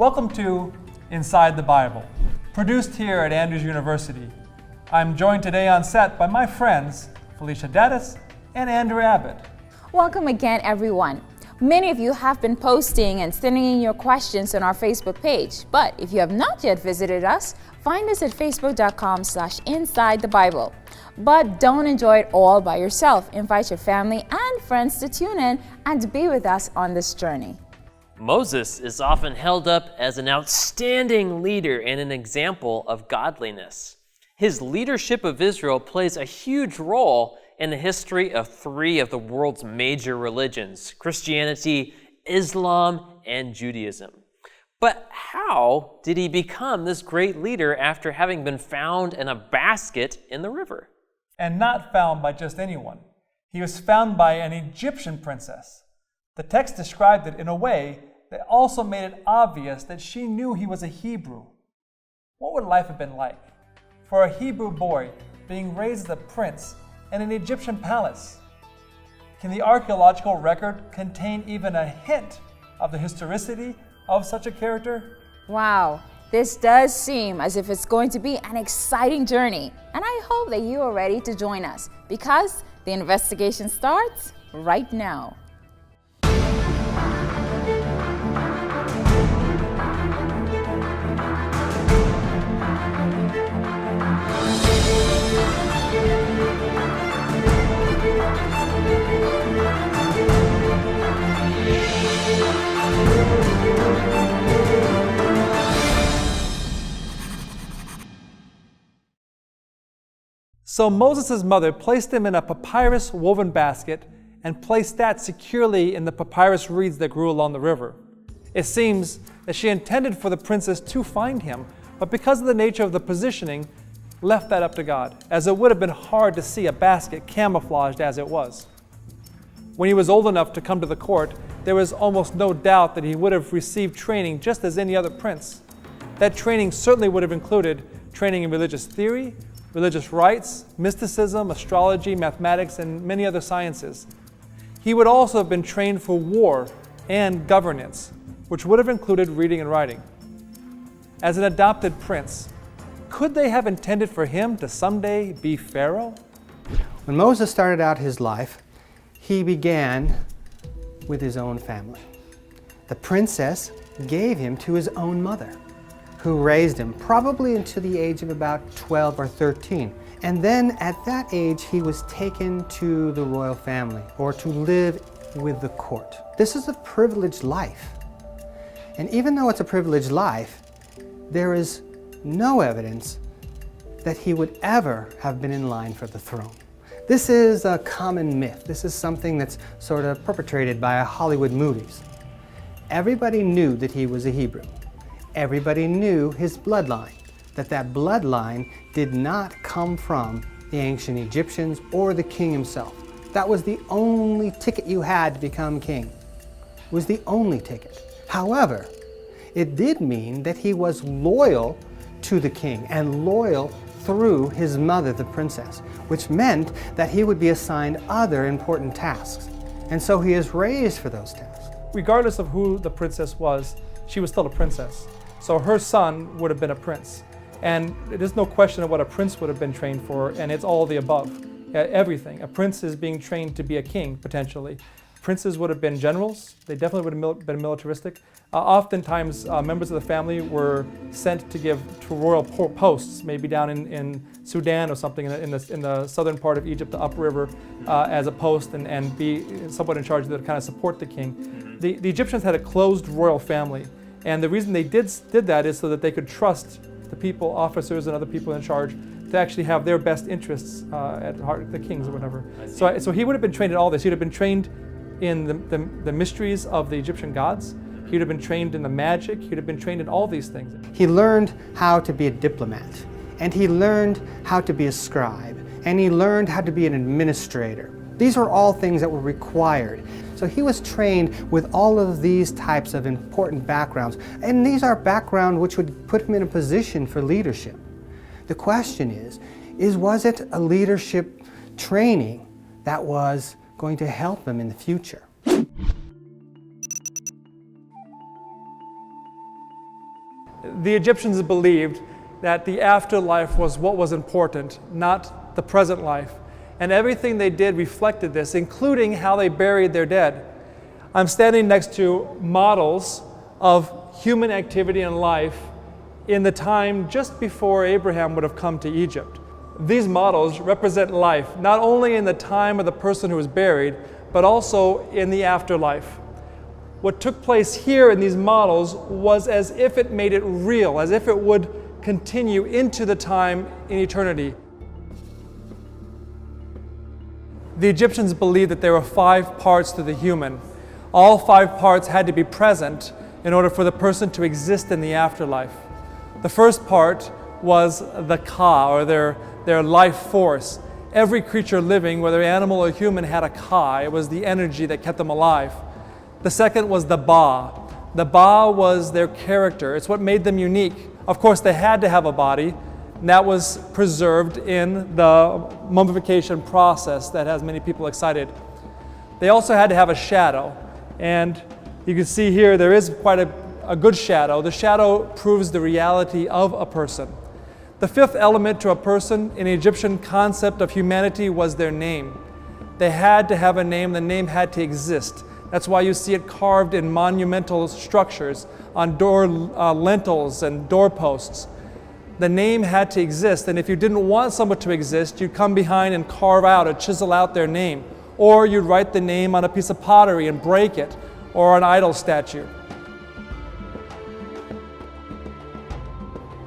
Welcome to Inside the Bible, produced here at Andrews University. I'm joined today on set by my friends, Felicia Dattis and Andrew Abbott. Welcome again, everyone. Many of you have been posting and sending in your questions on our Facebook page, but if you have not yet visited us, find us at facebook.com/InsideTheBible. But don't enjoy it all by yourself. Invite your family and friends to tune in and be with us on this journey. Moses is often held up as an outstanding leader and an example of godliness. His leadership of Israel plays a huge role in the history of three of the world's major religions: Christianity, Islam, and Judaism. But how did he become this great leader after having been found in a basket in the river? And not found by just anyone. He was found by an Egyptian princess. The text described it in a way that also made it obvious that she knew he was a Hebrew. What would life have been like for a Hebrew boy being raised as a prince in an Egyptian palace? Can the archaeological record contain even a hint of the historicity of such a character? Wow, this does seem as if it's going to be an exciting journey, and I hope that you are ready to join us because the investigation starts right now. So Moses' mother placed him in a papyrus woven basket and placed that securely in the papyrus reeds that grew along the river. It seems that she intended for the princess to find him, but because of the nature of the positioning, left that up to God, as it would have been hard to see a basket camouflaged as it was. When he was old enough to come to the court, there was almost no doubt that he would have received training just as any other prince. That training certainly would have included training in religious theory, religious rites, mysticism, astrology, mathematics, and many other sciences. He would also have been trained for war and governance, which would have included reading and writing. As an adopted prince, could they have intended for him to someday be Pharaoh? When Moses started out his life, he began with his own family. The princess gave him to his own mother, who raised him probably until the age of about 12 or 13. And then at that age, he was taken to the royal family or to live with the court. This is a privileged life. And even though it's a privileged life, there is no evidence that he would ever have been in line for the throne. This is a common myth. This is something that's sort of perpetrated by Hollywood movies. Everybody knew that he was a Hebrew. Everybody knew his bloodline, that bloodline did not come from the ancient Egyptians or the king himself. That was the only ticket you had to become king. It was the only ticket. However, it did mean that he was loyal to the king and loyal through his mother, the princess, which meant that he would be assigned other important tasks. And so he is raised for those tasks. Regardless of who the princess was, she was still a princess. So her son would have been a prince. And there's no question of what a prince would have been trained for, and it's all the above. Everything. A prince is being trained to be a king, potentially. Princes would have been generals. They definitely would have been militaristic. Oftentimes, members of the family were sent to give to royal posts, maybe down in Sudan or something in the southern part of Egypt, the upriver, as a post and be somewhat in charge to kind of support the king. The Egyptians had a closed royal family. And the reason they did that is so that they could trust the people, officers and other people in charge, to actually have their best interests at heart, the kings or whatever. So he would have been trained in all this. He would have been trained in the mysteries of the Egyptian gods. He would have been trained in the magic. He would have been trained in all these things. He learned how to be a diplomat, and he learned how to be a scribe, and he learned how to be an administrator. These were all things that were required. So he was trained with all of these types of important backgrounds, and these are backgrounds which would put him in a position for leadership. The question is was it a leadership training that was going to help him in the future? The Egyptians believed that the afterlife was what was important, not the present life. And everything they did reflected this, including how they buried their dead. I'm standing next to models of human activity and life in the time just before Abraham would have come to Egypt. These models represent life, not only in the time of the person who was buried, but also in the afterlife. What took place here in these models was as if it made it real, as if it would continue into the time in eternity. The Egyptians believed that there were 5 parts to the human. All 5 parts had to be present in order for the person to exist in the afterlife. The first part was the ka, or their life force. Every creature living, whether animal or human, had a ka. It was the energy that kept them alive. The second was the ba. The ba was their character. It's what made them unique. Of course, they had to have a body, and that was preserved in the mummification process that has many people excited. They also had to have a shadow, and you can see here there is quite a good shadow. The shadow proves the reality of a person. The 5th element to a person in the Egyptian concept of humanity was their name. They had to have a name. The name had to exist. That's why you see it carved in monumental structures on door lintels and doorposts. The name had to exist, and if you didn't want someone to exist, you'd come behind and carve out or chisel out their name. Or you'd write the name on a piece of pottery and break it, or an idol statue.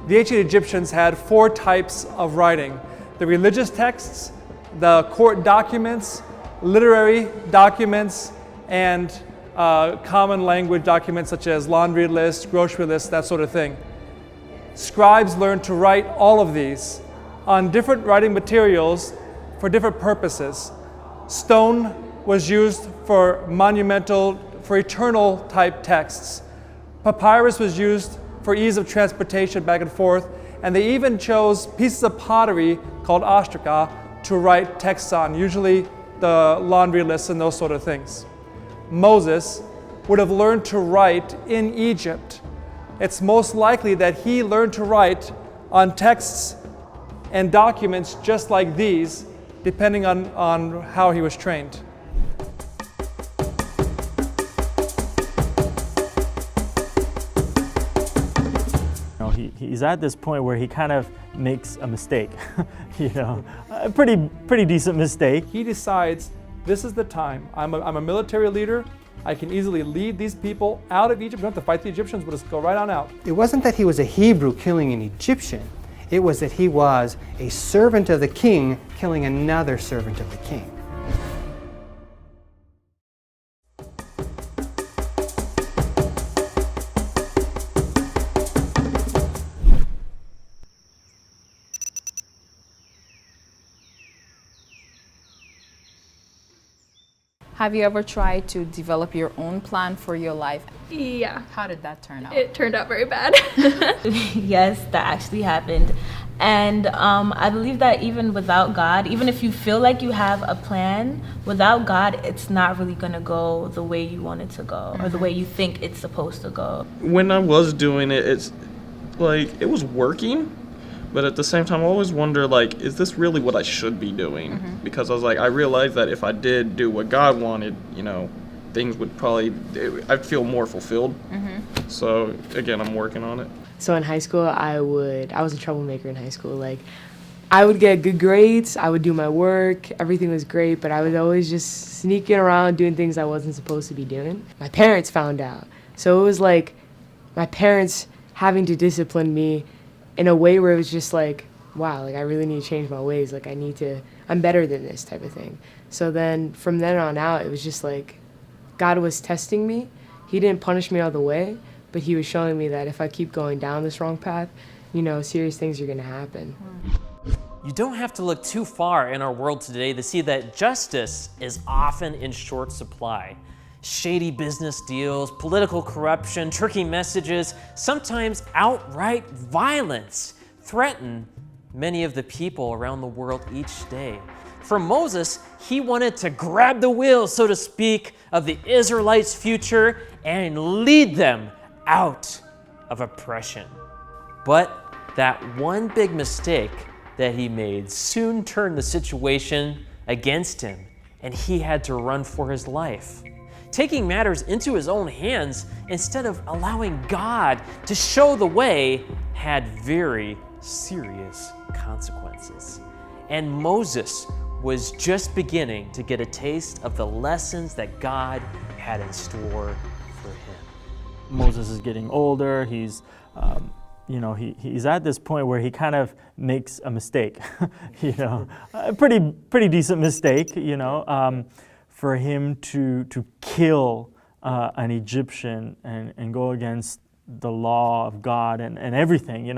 The ancient Egyptians had 4 types of writing: the religious texts, the court documents, literary documents, and common language documents such as laundry lists, grocery lists, that sort of thing. Scribes learned to write all of these on different writing materials for different purposes. Stone was used for monumental, for eternal type texts. Papyrus was used for ease of transportation back and forth, and they even chose pieces of pottery called ostraca to write texts on, usually the laundry lists and those sort of things. Moses would have learned to write in Egypt. It's most likely that he learned to write on texts and documents just like these, depending on how he was trained. He's at this point where he kind of makes a mistake, a pretty decent mistake. He decides, this is the time. I'm a military leader. I can easily lead these people out of Egypt. We don't have to fight the Egyptians. We'll just go right on out. It wasn't that he was a Hebrew killing an Egyptian. It was that he was a servant of the king killing another servant of the king. Have you ever tried to develop your own plan for your life? Yeah. How did that turn out? It turned out very bad. Yes, that actually happened. And I believe that even without God, even if you feel like you have a plan, without God, it's not really going to go the way you want it to go or the way you think it's supposed to go. When I was doing it, it's like it was working. But at the same time, I always wonder, like, is this really what I should be doing? Because I realized that if I did do what God wanted, things would I'd feel more fulfilled. So, again, I'm working on it. So in high school, I was a troublemaker in high school. Like, I would get good grades, I would do my work, everything was great, but I was always just sneaking around doing things I wasn't supposed to be doing. My parents found out. So it was like my parents having to discipline me in a way where it was just like, wow, like I really need to change my ways. Like I'm better than this type of thing. So then from then on out, it was just like God was testing me. He didn't punish me all the way, but he was showing me that if I keep going down this wrong path, serious things are gonna happen. You don't have to look too far in our world today to see that justice is often in short supply. Shady business deals, political corruption, tricky messages, sometimes outright violence threaten many of the people around the world each day. For Moses, he wanted to grab the wheel, so to speak, of the Israelites' future and lead them out of oppression. But that one big mistake that he made soon turned the situation against him, and he had to run for his life, taking matters into his own hands instead of allowing God to show the way had very serious consequences. And Moses was just beginning to get a taste of the lessons that God had in store for him. Moses is getting older. He's he's at this point where he kind of makes a mistake, a pretty decent mistake, for him to kill an Egyptian and go against the law of God and everything,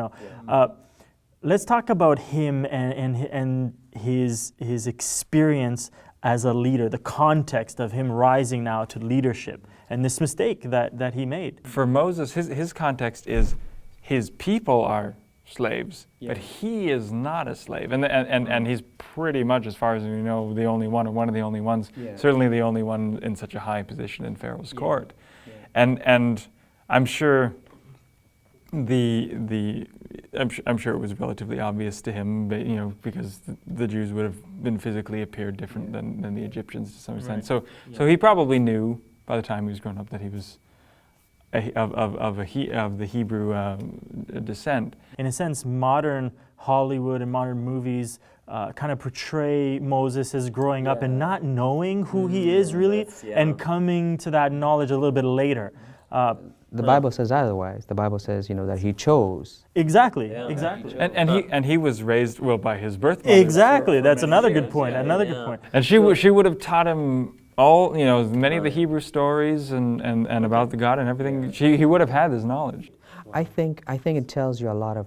Let's talk about him and his experience as a leader, the context of him rising now to leadership and this mistake that he made. For Moses, his context is his people are slaves, but he is not a slave. And he's pretty much, as far as we know, the only one, or one of the only ones, certainly the only one in such a high position in Pharaoh's court. And I'm sure I'm sure it was relatively obvious to him, but, because the Jews would have been physically appeared different than the Egyptians to some extent. So he probably knew by the time he was grown up that he was of the Hebrew descent. In a sense, modern Hollywood and modern movies kind of portray Moses as growing up and not knowing who he is really, and coming to that knowledge a little bit later. The Bible says otherwise. The Bible says, that he chose. Exactly. And he was raised by his birth mother. Exactly. That's another good point. Good point. And she would have taught him all, many of the Hebrew stories and about the God and everything. He would have had this knowledge. I think it tells you a lot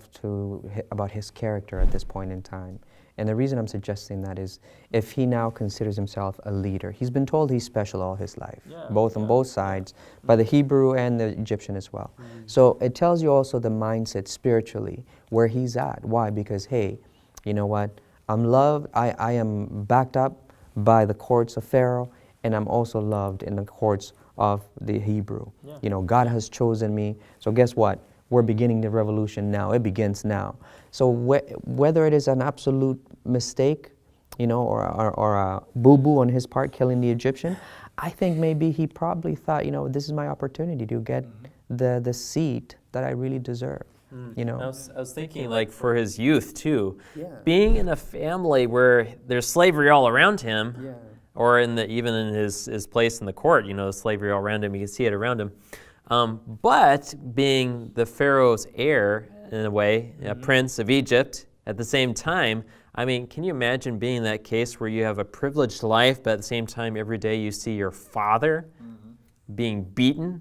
about his character at this point in time. And the reason I'm suggesting that is if he now considers himself a leader, he's been told he's special all his life, on both sides, by the Hebrew and the Egyptian as well. So it tells you also the mindset spiritually where he's at. Why? Because, hey, you know what? I'm loved. I am backed up by the courts of Pharaoh, and I'm also loved in the courts of the Hebrew. God has chosen me. So guess what? We're beginning the revolution now. It begins now. So whether it is an absolute mistake, or a boo-boo on his part, killing the Egyptian, I think maybe he probably thought, this is my opportunity to get the seat that I really deserve. I was thinking, for his youth too, being in a family where there's slavery all around him, or even in his place in the court, slavery all around him. You can see it around him. But being the Pharaoh's heir, in a way, a prince of Egypt, at the same time, can you imagine being in that case where you have a privileged life, but at the same time, every day you see your father being beaten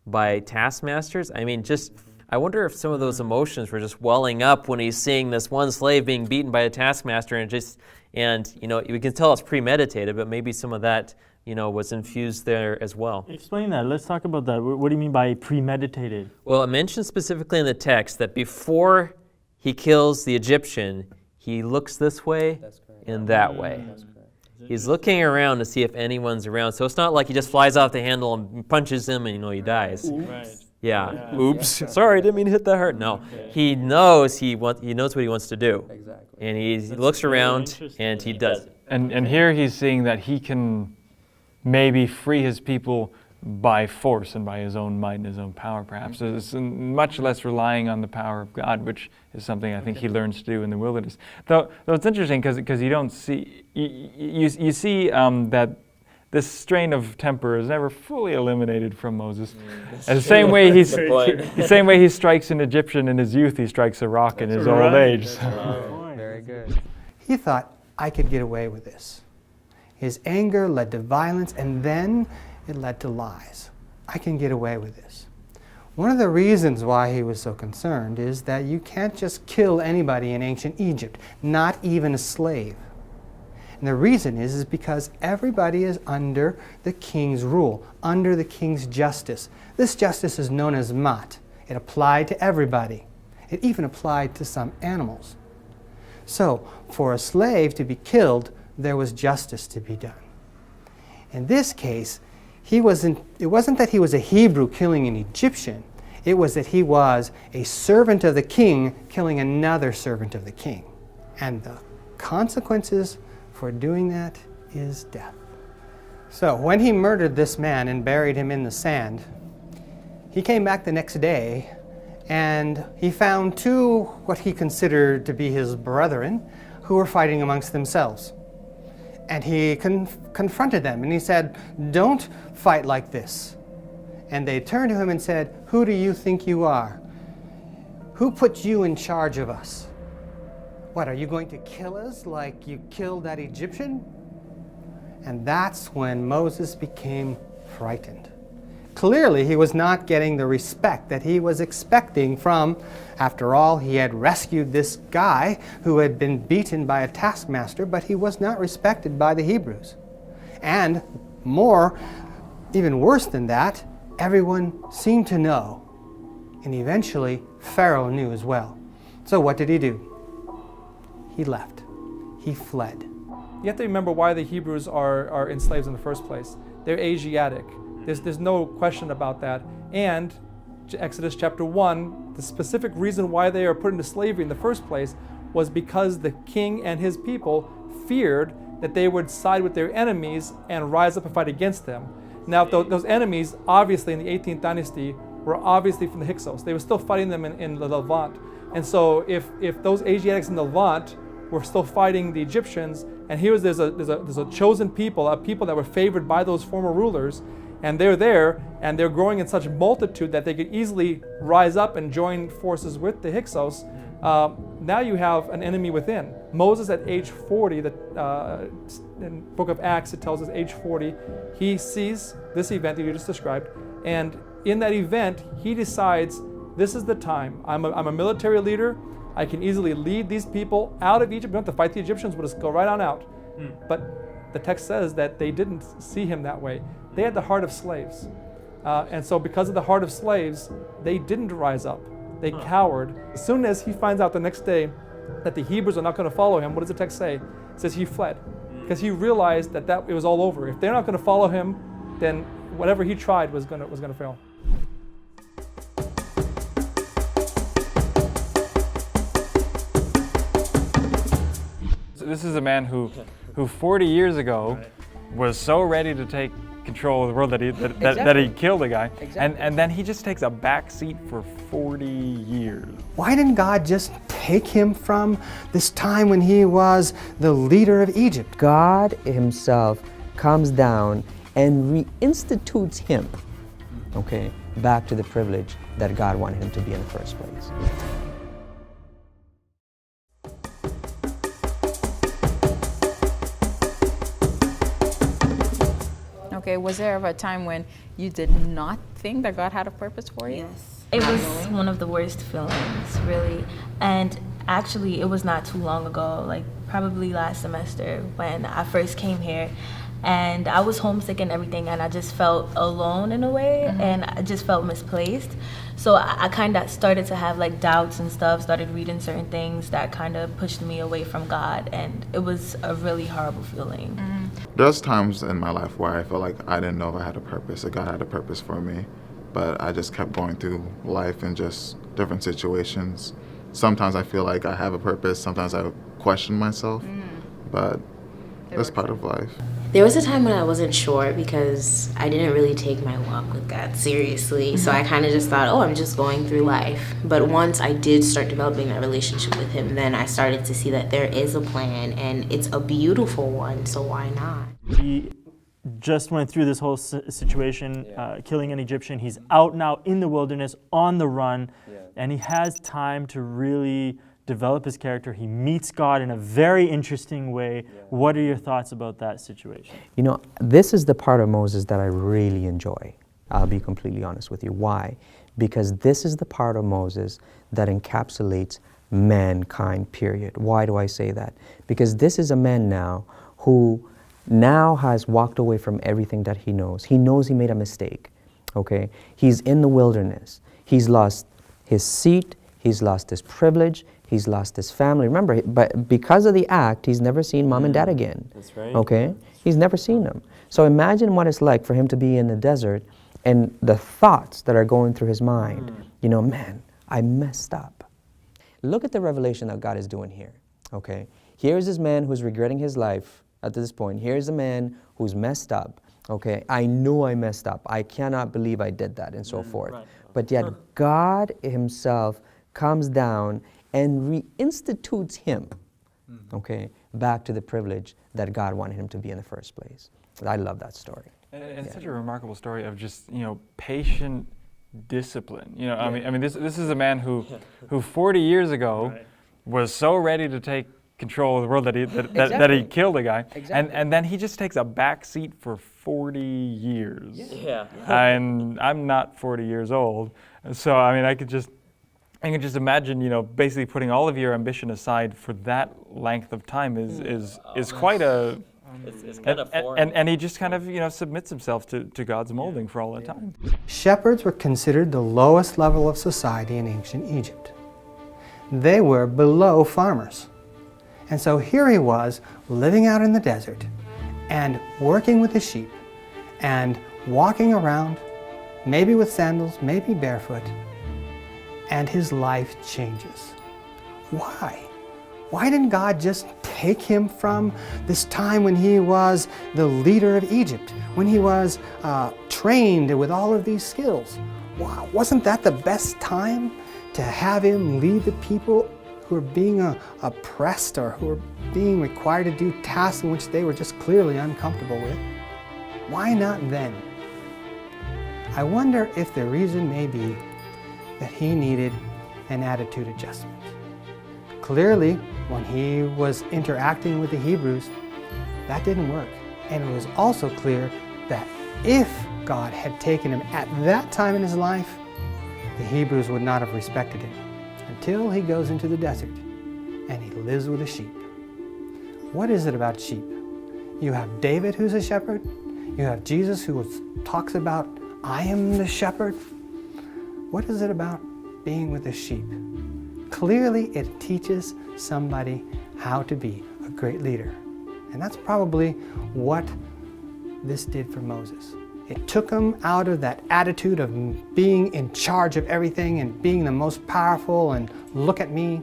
by taskmasters? I wonder if some of those emotions were just welling up when he's seeing this one slave being beaten by a taskmaster, and we can tell it's premeditated, but maybe some of that was infused there as well. Explain that. Let's talk about that. What do you mean by premeditated? Well, it mentions specifically in the text that before he kills the Egyptian, he looks this way and that way. He's looking around to see if anyone's around. So it's not like he just flies off the handle and punches him and he dies. Right. Yeah. Oops. Sorry, didn't mean to hit that hard. No. He knows he knows what he wants to do. Exactly. And he looks around and he does it. And here he's seeing that he can maybe free his people by force and by his own might and his own power, perhaps. It's much less relying on the power of God, which is something I think he learns to do in the wilderness. Though it's interesting because you don't see, you see that this strain of temper is never fully eliminated from Moses. And the same way he strikes an Egyptian in his youth, he strikes a rock in his old age. Very good. He thought, I could get away with this. His anger led to violence, and then it led to lies. I can get away with this. One of the reasons why he was so concerned is that you can't just kill anybody in ancient Egypt, not even a slave. And the reason is because everybody is under the king's rule, under the king's justice. This justice is known as mat. It applied to everybody. It even applied to some animals. So, for a slave to be killed, there was justice to be done. In this case, it wasn't that he was a Hebrew killing an Egyptian. It was that he was a servant of the king killing another servant of the king. And the consequences for doing that is death. So when he murdered this man and buried him in the sand, he came back the next day and he found two what he considered to be his brethren who were fighting amongst themselves. And he confronted them and he said, "Don't fight like this." And they turned to him and said, "Who do you think you are? Who put you in charge of us? What, are you going to kill us like you killed that Egyptian?" And that's when Moses became frightened. Clearly, he was not getting the respect that he was expecting from, after all, he had rescued this guy who had been beaten by a taskmaster, but he was not respected by the Hebrews. And more, even worse than that, everyone seemed to know. And eventually, Pharaoh knew as well. So what did he do? He left. He fled. You have to remember why the Hebrews are enslaved in the first place. They're Asiatic. There's no question about that. And Exodus chapter 1, the specific reason why they are put into slavery in the first place was because the king and his people feared that they would side with their enemies and rise up and fight against them. Now, those enemies, obviously in the 18th dynasty, were obviously from the Hyksos. They were still fighting them in the Levant. And so if those Asiatics in the Levant were still fighting the Egyptians, and here there's a chosen people, a people that were favored by those former rulers, and they're there, and they're growing in such multitude that they could easily rise up and join forces with the Hyksos. Now you have an enemy within. Moses at age 40, in the book of Acts it tells us age 40, he sees this event that you just described, and in that event he decides, this is the time. I'm a military leader. I can easily lead these people out of Egypt. We don't have to fight the Egyptians, we'll just go right on out. But the text says that they didn't see him that way. They had the heart of slaves. And so because of the heart of slaves, they didn't rise up. They cowered. As soon as he finds out the next day that the Hebrews are not going to follow him, what does the text say? It says he fled. Because he realized that it was all over. If they're not going to follow him, then whatever he tried was going to fail. This is a man who 40 years ago was so ready to take control of the world that he killed a guy, and then he just takes a back seat for 40 years. Why didn't God just take him from this time when he was the leader of Egypt? God himself comes down and reinstitutes him, okay, back to the privilege that God wanted him to be in the first place. Okay, was there ever a time when you did not think that God had a purpose for you? Yes. It was one of the worst feelings, really. And actually, it was not too long ago, like probably last semester when I first came here. And I was homesick and everything, and I just felt alone in a way, and I just felt misplaced. So I kind of started to have like doubts and stuff, started reading certain things that kind of pushed me away from God, and it was a really horrible feeling. There's times in my life where I felt like I didn't know if I had a purpose, that God had a purpose for me, but I just kept going through life in just different situations. Sometimes I feel like I have a purpose, sometimes I question myself, but that's part of life. There was a time when I wasn't sure because I didn't really take my walk with God seriously. So I kind of just thought, oh, I'm just going through life. But once I did start developing that relationship with him, then I started to see that there is a plan and it's a beautiful one, so why not? He just went through this whole situation, killing an Egyptian. He's out now in the wilderness, on the run, and he has time to really develop his character. He meets God in a very interesting way. What are your thoughts about that situation? You know, this is the part of Moses that I really enjoy. I'll be completely honest with you. Why? Because this is the part of Moses that encapsulates mankind, period. Why do I say that? Because this is a man now who now has walked away from everything that he knows. He knows he made a mistake, okay? He's in the wilderness. He's lost his seat, he's lost his privilege, he's lost his family. Remember, but because of the act, he's never seen mom and dad again. That's right. Okay? He's never seen them. So imagine what it's like for him to be in the desert and the thoughts that are going through his mind, you know, man, I messed up. Look at the revelation that God is doing here, okay? Here's this man who's regretting his life at this point. Here's a man who's messed up, okay? I know I messed up. I cannot believe I did that, and so forth. Right. But yet God himself comes down and reinstitutes him, okay, back to the privilege that God wanted him to be in the first place. I love that story. And it's such a remarkable story of just, you know, patient discipline. You know, I mean, this is a man who 40 years ago was so ready to take control of the world that he killed a guy, and then he just takes a back seat for 40 years. And I'm not 40 years old, so I mean, I could just imagine, you know, basically putting all of your ambition aside for that length of time is quite a. It's kind of foreign. And he just kind of, you know, submits himself to God's molding for all that time. Shepherds were considered the lowest level of society in ancient Egypt. They were below farmers. And so here he was, living out in the desert and working with his sheep and walking around, maybe with sandals, maybe barefoot, and his life changes. Why? Why didn't God just take him from this time when he was the leader of Egypt, when he was trained with all of these skills? Wow, wasn't that the best time to have him lead the people who are being oppressed or who are being required to do tasks in which they were just clearly uncomfortable with? Why not then? I wonder if the reason may be that he needed an attitude adjustment. Clearly, when he was interacting with the Hebrews, that didn't work. And it was also clear that if God had taken him at that time in his life, the Hebrews would not have respected him until he goes into the desert and he lives with the sheep. What is it about sheep? You have David, who's a shepherd. You have Jesus, who talks about, I am the shepherd. What is it about being with the sheep? Clearly, it teaches somebody how to be a great leader. And that's probably what this did for Moses. It took him out of that attitude of being in charge of everything and being the most powerful and look at me,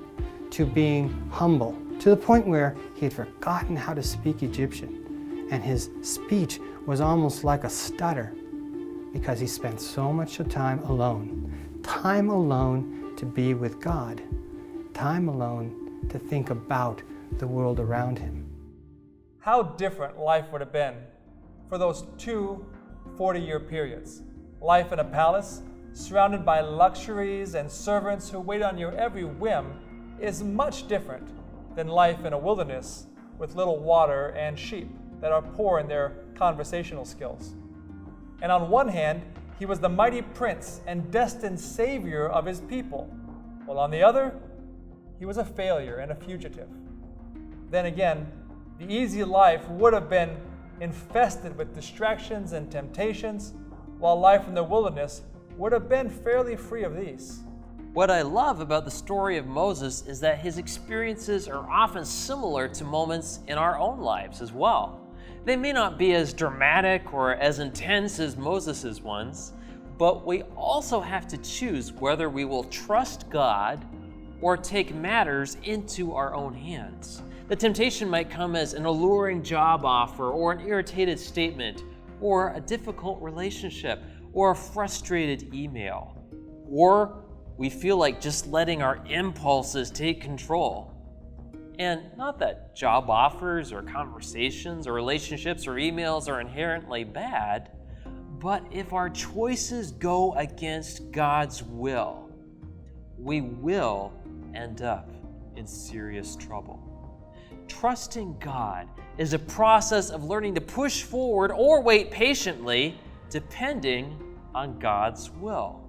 to being humble, to the point where he had forgotten how to speak Egyptian. And his speech was almost like a stutter because he spent so much time alone to be with God, time alone to think about the world around him. How different life would have been for those two 40-year periods. Life in a palace, surrounded by luxuries and servants who wait on your every whim, is much different than life in a wilderness with little water and sheep that are poor in their conversational skills. And on one hand, he was the mighty prince and destined savior of his people, while on the other, he was a failure and a fugitive. Then again, the easy life would have been infested with distractions and temptations, while life in the wilderness would have been fairly free of these. What I love about the story of Moses is that his experiences are often similar to moments in our own lives as well. They may not be as dramatic or as intense as Moses's ones, but we also have to choose whether we will trust God or take matters into our own hands. The temptation might come as an alluring job offer or an irritated statement or a difficult relationship or a frustrated email. Or we feel like just letting our impulses take control. And not that job offers or conversations or relationships or emails are inherently bad, but if our choices go against God's will, we will end up in serious trouble. Trusting God is a process of learning to push forward or wait patiently, depending on God's will.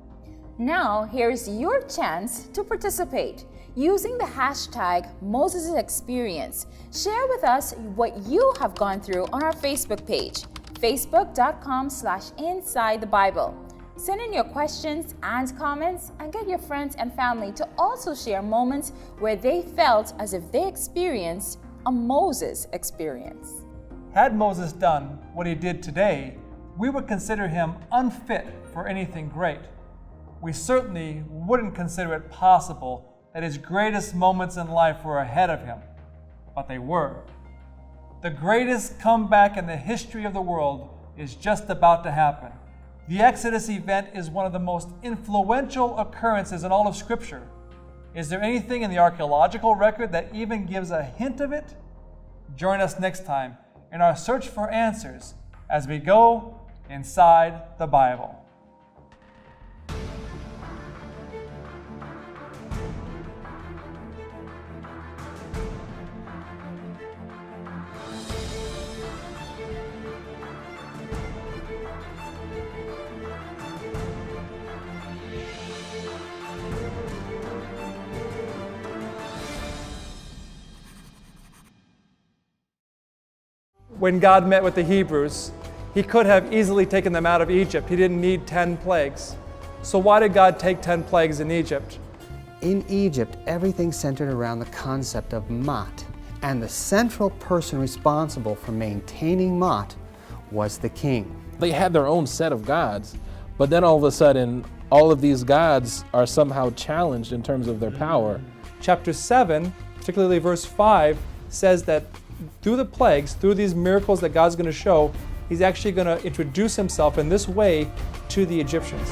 Now, here's your chance to participate. Using the hashtag #MosesExperience, share with us what you have gone through on our Facebook page, facebook.com/InsideTheBible. Send in your questions and comments and get your friends and family to also share moments where they felt as if they experienced a Moses experience. Had Moses done what he did today, we would consider him unfit for anything great. We certainly wouldn't consider it possible that his greatest moments in life were ahead of him, but they were. The greatest comeback in the history of the world is just about to happen. The Exodus event is one of the most influential occurrences in all of Scripture. Is there anything in the archaeological record that even gives a hint of it? Join us next time in our search for answers as we go inside the Bible. When God met with the Hebrews, he could have easily taken them out of Egypt. He didn't need 10 plagues. So why did God take 10 plagues in Egypt? In Egypt, everything centered around the concept of Ma'at, and the central person responsible for maintaining Ma'at was the king. They had their own set of gods, but then all of a sudden, all of these gods are somehow challenged in terms of their power. Chapter 7, particularly verse 5, says that through the plagues, through these miracles that God's going to show, he's actually going to introduce himself in this way to the Egyptians.